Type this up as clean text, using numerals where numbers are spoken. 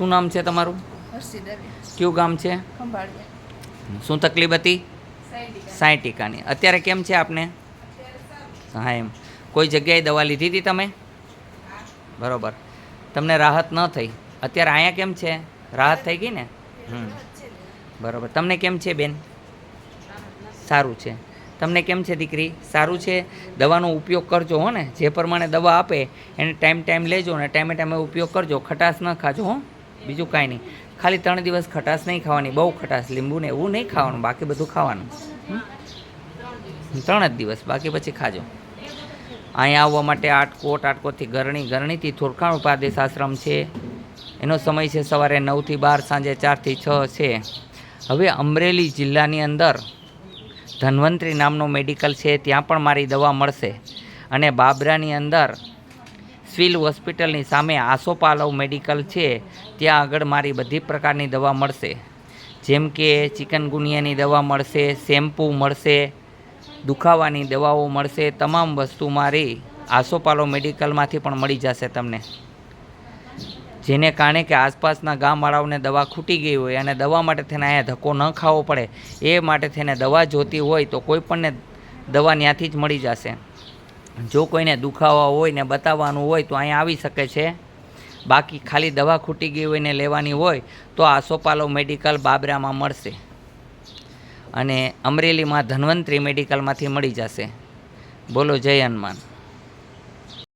શું નામ છે તમારું? કયું ગામ છે? શું તકલીફ હતી? સાયટિકાની. અત્યારે કેમ છે આપને? હા એમ. કોઈ જગ્યાએ દવા લીધી હતી તમે? બરાબર. તમને રાહત ન થઈ. અત્યારે અહીંયા કેમ છે? રાહત થઈ ગઈ ને? બરાબર. તમને કેમ છે બેન? સારું છે. તમને કેમ છે દીકરી? સારું છે. દવાનો ઉપયોગ કરજો હો ને. જે પ્રમાણે દવા આપે એને ટાઈમ લેજો ને ટાઈમે ઉપયોગ કરજો. ખટાશ ન ખાજો હો, બીજું કાંઈ નહીં. ખાલી 3 દિવસ ખટાશ નહીં ખાવાની, બહુ ખટાશ લીંબુ ને એવું નહીં ખાવાનું, બાકી બધું ખાવાનું. 3 જ દિવસ, બાકી પછી ખાજો. અહીંયા આવવા માટે આટકોટથી ગરણીથી થોરખાણ ઉપાદેશ આશ્રમ છે. એનો સમય છે સવારે 9 થી 12, સાંજે 4 થી 6 છે. હવે અમરેલી જિલ્લાની અંદર ધન્વંતરી નામનો મેડિકલ છે, ત્યાં પણ મારી દવા મળશે. અને બાબરાની અંદર સિવિલ હોસ્પિટલની સામે આસોપાલવ મેડિકલ છે, ત્યાં આગળ મારી બધી પ્રકારની દવા મળશે. જેમ કે ચિકનગુનિયાની દવા મળશે, શેમ્પૂ મળશે, દુખાવાની દવાઓ મળશે. તમામ વસ્તુ મારી આસોપાલવ મેડિકલમાંથી પણ મળી જશે તમને. જેને કારણે કે આસપાસના ગામવાળાઓને દવા ખૂટી ગઈ હોય અને દવા માટે થઈને અહીંયા ધક્કો ન ખાવો પડે, એ માટે થઈને દવા જોતી હોય તો કોઈ પણને દવા ત્યાંથી જ મળી જશે. જો કોઈને દુખાવા હોય ને બતાવવાનું હોય તો અહીંયા આવી શકે છે. બાકી ખાલી દવા ખૂટી ગઈ હોય ને લેવાની હોય તો આસોપાલવ મેડિકલ બાબરામાં મળશે. અને અમરેલીમાં ધન્વંતરી મેડિકલમાંથી મળી જશે. બોલો જય હનુમાન.